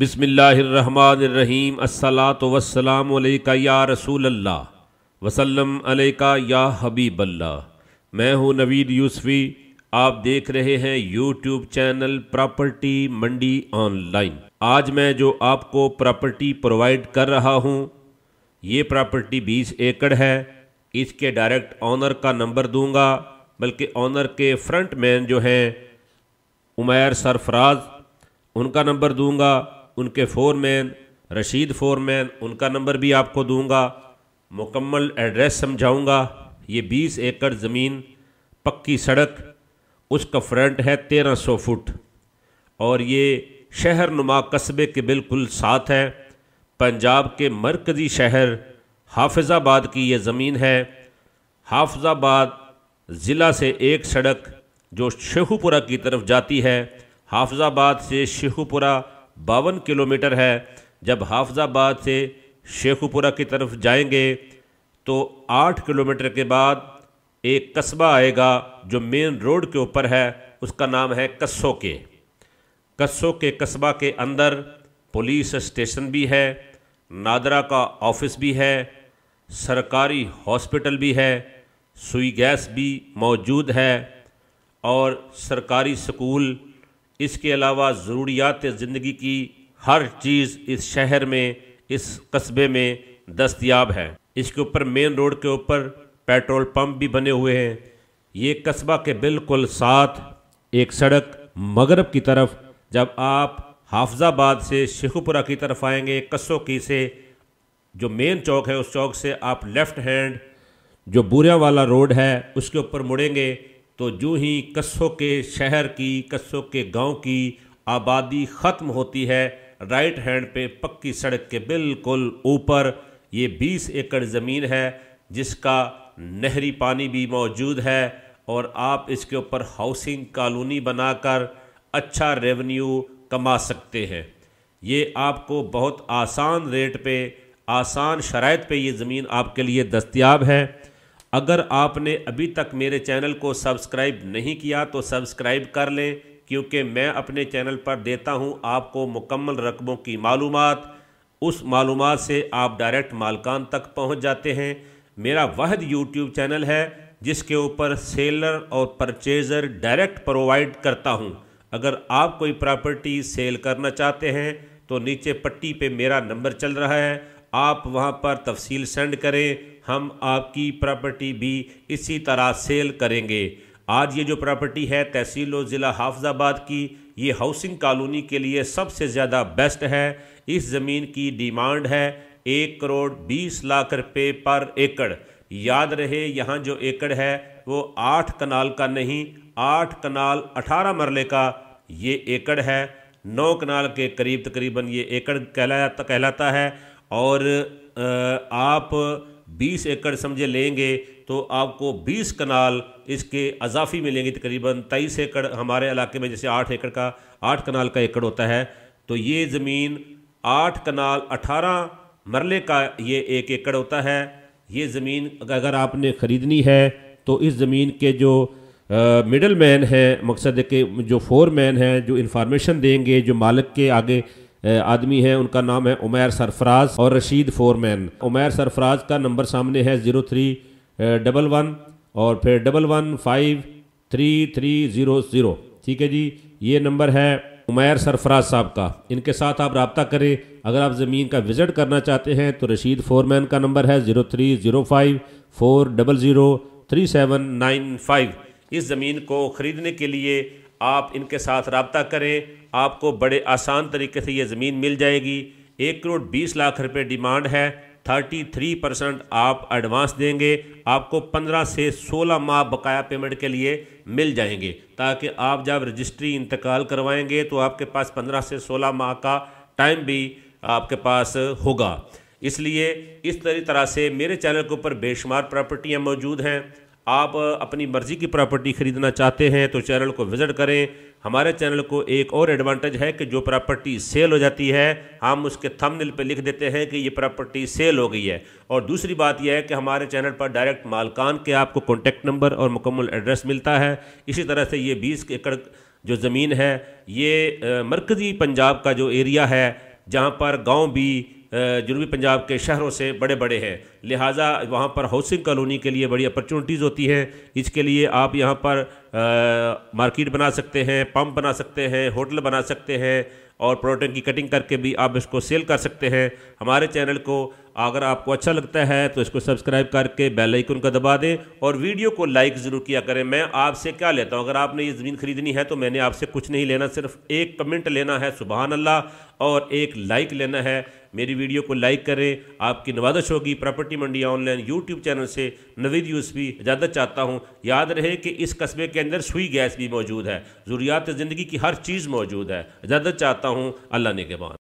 बिस्मिल्लाहिर्रहमानिर्रहीम अस्सलातु वस्सलामु अलैका या रसूल अल्लाह वसल्लम अलैका या हबीब अल्लाह। मैं हूँ नवीद यूसुफी। आप देख रहे हैं यूट्यूब चैनल प्रॉपर्टी मंडी ऑनलाइन। आज मैं जो आपको प्रॉपर्टी प्रोवाइड कर रहा हूँ, ये प्रॉपर्टी 20 एकड़ है। इसके डायरेक्ट ऑनर का नंबर दूंगा, बल्कि ऑनर के फ्रंट मैन जो हैं उमैर सरफराज, उनका नंबर दूंगा। उनके फोरमैन रशीद फोरमैन, उनका नंबर भी आपको दूंगा। मुकम्मल एड्रेस समझाऊंगा। ये 20 एकड़ ज़मीन, पक्की सड़क, उसका फ्रंट है 1300 फुट और ये शहर नुमा कस्बे के बिल्कुल साथ है। पंजाब के मरकज़ी शहर हाफिज़ाबाद की ये ज़मीन है। हाफिज़ाबाद ज़िला से एक सड़क जो शेखुपुरा की तरफ जाती है, हाफिज़ाबाद से शेखुपुरा 52 किलोमीटर है। जब हाफिज़ाबाद से शेखुपुरा की तरफ जाएंगे तो 8 किलोमीटर के बाद एक कस्बा आएगा जो मेन रोड के ऊपर है, उसका नाम है कस्सो के। कस्सो के कस्बा के अंदर पुलिस स्टेशन भी है, नादरा का ऑफिस भी है, सरकारी हॉस्पिटल भी है, सुई गैस भी मौजूद है और सरकारी स्कूल। इसके अलावा ज़रूरियात ज़िंदगी की हर चीज़ इस शहर में, इस कस्बे में दस्तयाब है। इसके ऊपर मेन रोड के ऊपर पेट्रोल पंप भी बने हुए हैं। ये कस्बा के बिल्कुल साथ एक सड़क मगरब की तरफ, जब आप हाफिज़ाबाद से शेखुपुरा की तरफ आएंगे, कस्सो की से जो मेन चौक है, उस चौक से आप लेफ़्ट हैंड जो बुरिया वाला रोड है उसके ऊपर मुड़ेंगे तो जो ही कस्सो के शहर की, कस्सो के गांव की आबादी ख़त्म होती है, राइट हैंड पे पक्की सड़क के बिल्कुल ऊपर ये 20 एकड़ ज़मीन है, जिसका नहरी पानी भी मौजूद है और आप इसके ऊपर हाउसिंग कॉलोनी बनाकर अच्छा रेवेन्यू कमा सकते हैं। ये आपको बहुत आसान रेट पे, आसान शराइत पे ये ज़मीन आपके लिए दस्तयाब है। अगर आपने अभी तक मेरे चैनल को सब्सक्राइब नहीं किया तो सब्सक्राइब कर लें, क्योंकि मैं अपने चैनल पर देता हूं आपको मुकम्मल रकबों की मालूमात। उस मालूमात से आप डायरेक्ट मालकान तक पहुंच जाते हैं। मेरा वाहिद यूट्यूब चैनल है जिसके ऊपर सेलर और परचेज़र डायरेक्ट प्रोवाइड करता हूं। अगर आप कोई प्रॉपर्टी सेल करना चाहते हैं तो नीचे पट्टी पे मेरा नंबर चल रहा है, आप वहां पर तफसील सेंड करें, हम आपकी प्रॉपर्टी भी इसी तरह सेल करेंगे। आज ये जो प्रॉपर्टी है तहसील और ज़िला हाफिज़ाबाद की, ये हाउसिंग कॉलोनी के लिए सबसे ज़्यादा बेस्ट है। इस ज़मीन की डिमांड है 1 करोड़ 20 लाख रुपए पर एकड़। याद रहे, यहाँ जो एकड़ है वो 8 कनाल का नहीं, 8 कनाल 18 मरले का ये एकड़ है। 9 कनाल के करीब तकरीबन ये एकड़ कहलाता है और आप 20 एकड़ समझे लेंगे तो आपको 20 कनाल इसके अजाफी मिलेंगे। तकरीबन 23 एकड़ हमारे इलाके में, जैसे 8 कनाल का एकड़ होता है, तो ये ज़मीन 8 कनाल 18 मरले का ये 1 एकड़ होता है। ये ज़मीन अगर आपने ख़रीदनी है तो इस ज़मीन के जो मिडल मैन हैं, मकसद के जो फोरमैन हैं, जो इन्फॉर्मेशन देंगे, जो मालिक के आगे आदमी हैं, उनका नाम है उमैर सरफराज और रशीद फोरमैन। उमैर सरफराज का नंबर सामने है 0311 और फिर 11533300। ठीक है जी, ये नंबर है उमैर सरफराज साहब का। इनके साथ आप रब्ता करें। अगर आप ज़मीन का विज़िट करना चाहते हैं तो रशीद फोरमैन का नंबर है 0305403795। इस ज़मीन को ख़रीदने के लिए आप इनके साथ रब्ता करें, आपको बड़े आसान तरीके से ये ज़मीन मिल जाएगी। 1 करोड़ 20 लाख रुपए डिमांड है। 33% आप एडवांस देंगे, आपको 15 से 16 माह बकाया पेमेंट के लिए मिल जाएंगे, ताकि आप जब रजिस्ट्री इंतकाल करवाएंगे तो आपके पास 15 से 16 माह का टाइम भी आपके पास होगा। इसलिए इस तरह से मेरे चैनल के ऊपर बेशुमार प्रॉपर्टियाँ मौजूद हैं। आप अपनी मर्ज़ी की प्रॉपर्टी ख़रीदना चाहते हैं तो चैनल को विज़िट करें। हमारे चैनल को एक और एडवांटेज है कि जो प्रॉपर्टी सेल हो जाती है, हम उसके थंबनेल पे लिख देते हैं कि ये प्रॉपर्टी सेल हो गई है। और दूसरी बात यह है कि हमारे चैनल पर डायरेक्ट मालकान के आपको कॉन्टेक्ट नंबर और मुकम्मल एड्रेस मिलता है। इसी तरह से ये 20 एकड़ जो ज़मीन है, ये मरकज़ी पंजाब का जो एरिया है, जहाँ पर गांव भी जनूबी पंजाब के शहरों से बड़े बड़े हैं, लिहाजा वहाँ पर हाउसिंग कॉलोनी के लिए बड़ी अपॉर्चुनिटीज़ होती हैं। इसके लिए आप यहाँ पर मार्केट बना सकते हैं, पंप बना सकते हैं, होटल बना सकते हैं और प्रोडक्ट की कटिंग करके भी आप इसको सेल कर सकते हैं। हमारे चैनल को अगर आपको अच्छा लगता है तो इसको सब्सक्राइब करके बेल आइकन का दबा दें और वीडियो को लाइक ज़रूर किया करें। मैं आपसे क्या लेता हूं, अगर आपने ये ज़मीन खरीदनी है तो मैंने आपसे कुछ नहीं लेना, सिर्फ एक कमेंट लेना है सुभान अल्लाह और एक लाइक लेना है। मेरी वीडियो को लाइक करें, आपकी नवाज़श होगी। प्रॉपर्टी मंडी ऑनलाइन यूट्यूब चैनल से नवीद यूसुफी इजाज़त चाहता हूँ। याद रहे कि इस कस्बे के अंदर सुई गैस भी मौजूद है, ज़रूरियात ज़िंदगी की हर चीज़ मौजूद है। इजाज़त चाहता हूँ, अल्लाह ने के बाद।